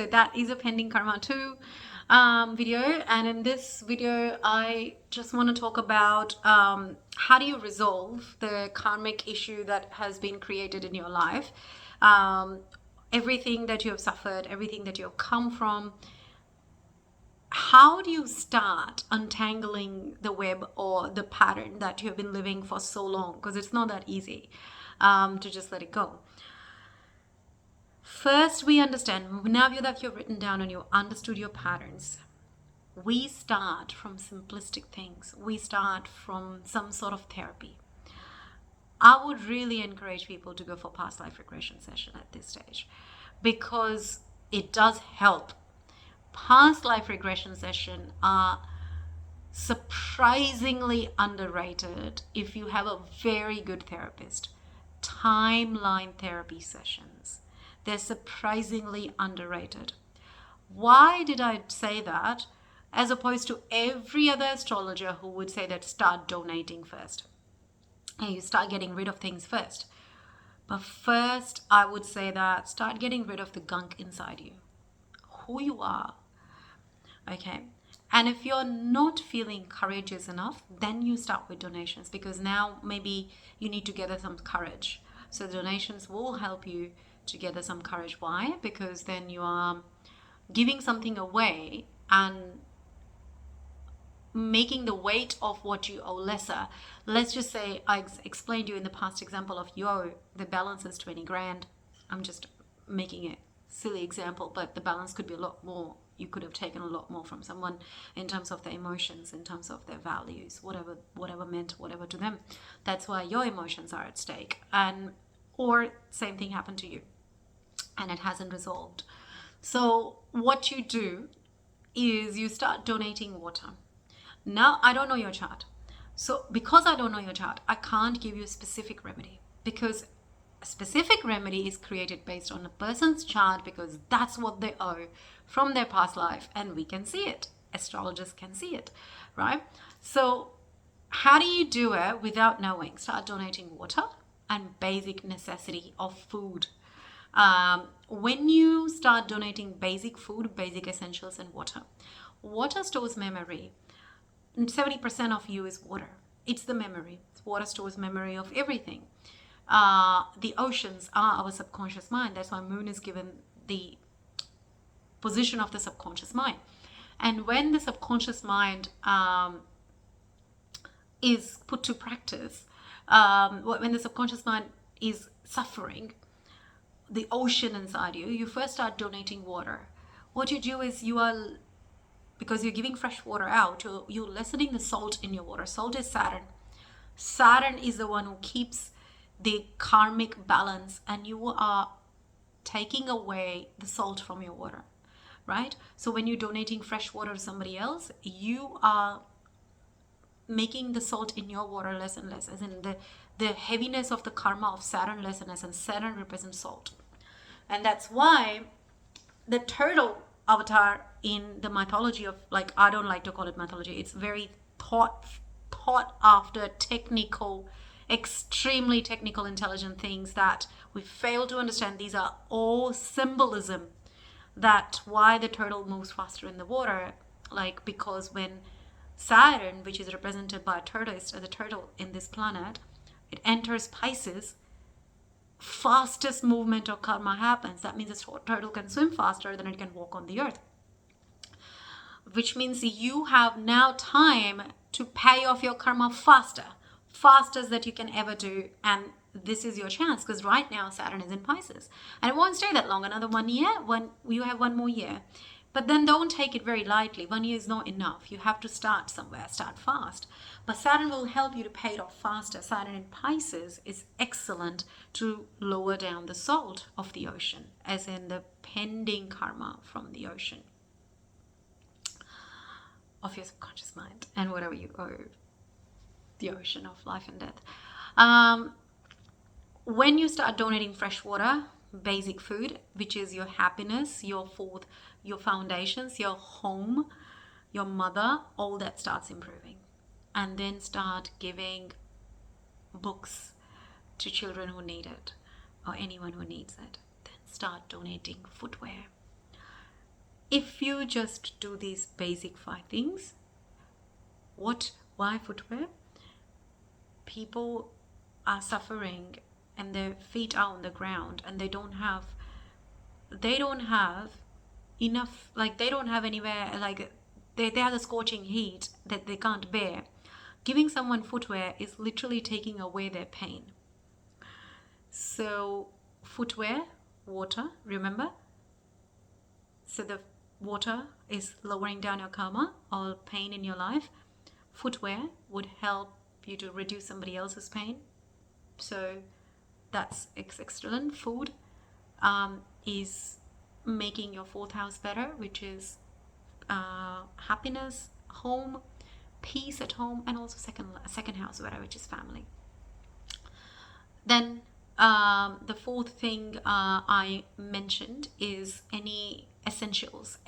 So that is a pending karma 2 video. And in this video, I just want to talk about how do you resolve the karmic issue that has been created in your life. Everything that you have suffered, everything that you have come from, how do you start untangling the web or the pattern that you have been living for so long? Because it's not that easy to just let it go. First, we understand, now that you've written down and you understood your patterns, we start from simplistic things. We start from some sort of therapy. I would really encourage people to go for past life regression session at this stage, because it does help. Past life regression session are surprisingly underrated if you have a very good therapist. Timeline therapy sessions, they're surprisingly underrated. Why did I say that? As opposed to every other astrologer who would say that start donating first and you start getting rid of things first. But first, I would say that start getting rid of the gunk inside you, who you are. Okay. And if you're not feeling courageous enough, then you start with donations, because now maybe you need to gather some courage. So donations will help you to gather some courage. Why? Because then you are giving something away and making the weight of what you owe lesser. Let's just say I explained to you in the past example of the balance is 20 grand. I'm just making a silly example, but the balance could be a lot more. You could have taken a lot more from someone in terms of their emotions, in terms of their values, whatever meant whatever to them. That's why your emotions are at stake. Or same thing happened to you and it hasn't resolved. So what you do is you start donating water. Now, I don't know your chart. So because I don't know your chart, I can't give you a specific remedy, because a specific remedy is created based on a person's chart, because that's what they owe from their past life, and we can see it. Astrologers can see it, right? So how do you do it without knowing? Start donating water and basic necessity of food. When you start donating basic food, basic essentials, and water stores memory. 70% of you is water. It's the memory. Water stores memory of everything. The oceans are our subconscious mind. That's why moon is given the position of the subconscious mind. And when the subconscious mind is put to practice, when the subconscious mind is suffering, the ocean inside you, you first start donating water. What you do is because you're giving fresh water out, you're lessening the salt in your water. Salt is Saturn. Saturn is the one who keeps the karmic balance, and you are taking away the salt from your water, right? So when you're donating fresh water to somebody else, you are making the salt in your water less and less, as in the heaviness of the karma of Saturn less and less, and Saturn represents salt. And that's why the turtle avatar in the mythology of, like, I don't like to call it mythology, it's very thought after technical, extremely technical, intelligent things that we fail to understand. These are all symbolism, that why the turtle moves faster in the water, like, because when Saturn, which is represented by a tortoise, or the turtle in this planet, it enters Pisces, fastest movement of karma happens. That means a turtle can swim faster than it can walk on the earth, which means you have now time to pay off your karma fastest that you can ever do. And this is your chance, because right now Saturn is in Pisces, and it won't stay that long, another 1 year. You have 1 more year. But then don't take it very lightly. 1 year is not enough. You have to start somewhere, start fast. But Saturn will help you to pay it off faster. Saturn in Pisces is excellent to lower down the salt of the ocean, as in the pending karma from the ocean of your subconscious mind and whatever you owe the ocean of life and death. When you start donating fresh water, basic food, which is your happiness, your food, your foundations, your home, your mother, all that starts improving. And then start giving books to children who need it, or anyone who needs it. Then start donating footwear. If you just do these basic 5 things, why footwear? People are suffering and their feet are on the ground and they don't have enough, like they don't have anywhere, like they have the scorching heat that they can't bear. Giving someone footwear is literally taking away their pain. So footwear, water, remember? So the water is lowering down your karma or pain in your life. Footwear would help you to reduce somebody else's pain. So that's excellent. Food is making your 4th house better, which is happiness, home, peace at home, and also second house, which is family. Then the 4th thing I mentioned is any essentials,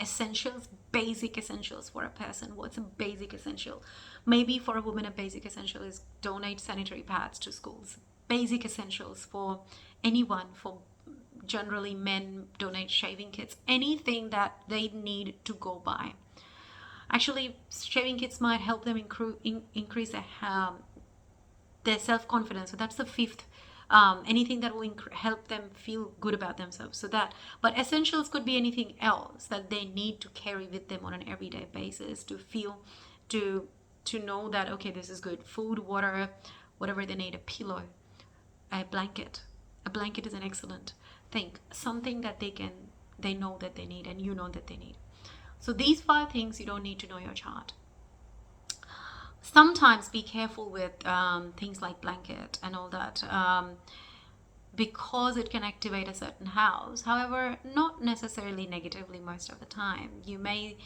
basic essentials for a person. What's a basic essential? Maybe for a woman, a basic essential is donate sanitary pads to schools. Basic essentials for anyone, for generally men, donate shaving kits, anything that they need to go by. Actually, shaving kits might help them increase their self-confidence. So that's the 5th. Anything that will help them feel good about themselves. So that, but essentials could be anything else that they need to carry with them on an everyday basis to feel, to know that, okay, this is good. Food, water, whatever they need, a pillow, a blanket. A blanket is an excellent thing. Something that they know that they need, and you know that they need. So these 5 things, you don't need to know your chart. Sometimes be careful with things like blanket and all that, because it can activate a certain house. However, not necessarily negatively most of the time. You may,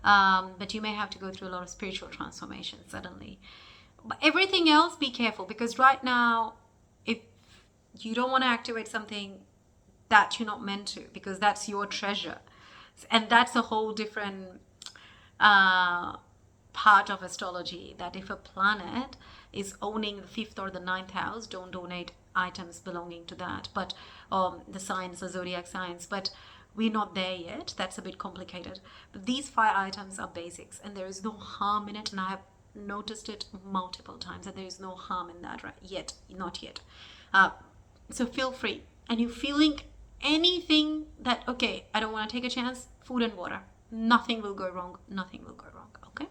but you may have to go through a lot of spiritual transformation suddenly. But everything else, be careful, because right now, if you don't want to activate something that you're not meant to, because that's your treasure, and that's a whole different part of astrology, that if a planet is owning the 5th or the 9th house, don't donate items belonging to that, but the signs, the zodiac signs. But we're not there yet. That's a bit complicated. But these 5 items are basics, and there is no harm in it, and I have noticed it multiple times that there is no harm in that, right? Not yet. So feel free, and you're feeling anything that, okay, I don't want to take a chance, food and water, nothing will go wrong. Okay,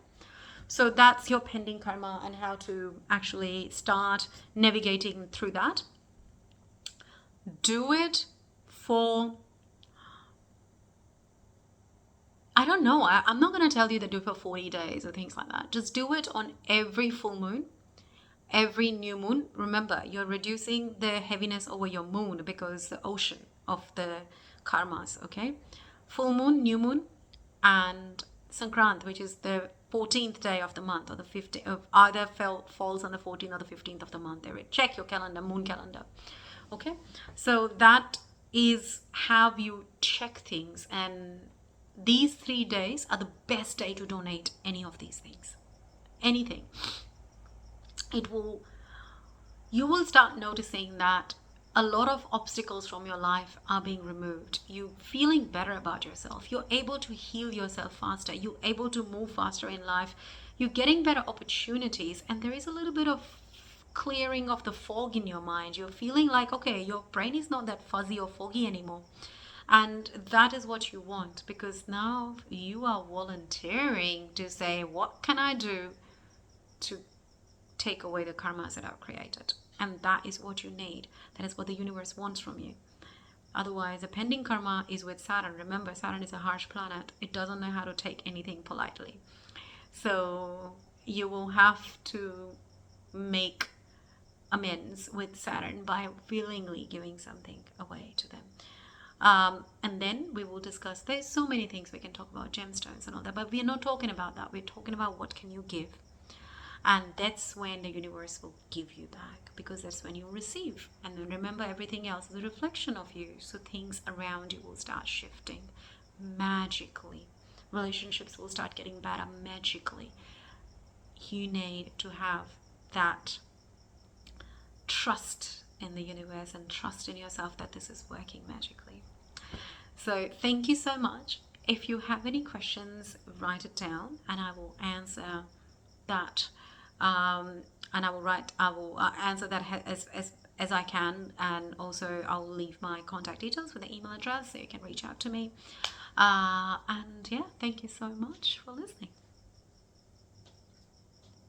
so that's your pending karma and how to actually start navigating through that. Do it for, I don't know, I'm not going to tell you to do it for 40 days or things like that. Just do it on every full moon, every new moon. Remember, you're reducing the heaviness over your moon, because the ocean of the karmas, okay? Full moon, new moon, and Sankrant, which is the 14th day of the month, or the 15th of either falls on the 14th or the 15th of the month. Check your calendar, moon calendar. Okay, so that is how you check things, and these 3 days are the best day to donate any of these things. Anything. You will start noticing that a lot of obstacles from your life are being removed. You're feeling better about yourself. You're able to heal yourself faster. You're able to move faster in life. You're getting better opportunities, and there is a little bit of clearing of the fog in your mind. You're feeling like, okay, your brain is not that fuzzy or foggy anymore. And that is what you want, because now you are volunteering to say, what can I do to take away the karmas that I've created? And that is what you need. That is what the universe wants from you. Otherwise, a pending karma is with Saturn. Remember, Saturn is a harsh planet. It doesn't know how to take anything politely. So you will have to make amends with Saturn by willingly giving something away to them. And then we will discuss, there's so many things we can talk about, gemstones and all that, but we're not talking about that. We're talking about what can you give. And that's when the universe will give you back, because that's when you receive. And then remember, everything else is a reflection of you. So things around you will start shifting magically. Relationships will start getting better magically. You need to have that trust in the universe and trust in yourself that this is working magically. So thank you so much. If you have any questions, write it down and I will answer that. And I will answer that as I can, and also I'll leave my contact details with the email address so you can reach out to me. And yeah, thank you so much for listening.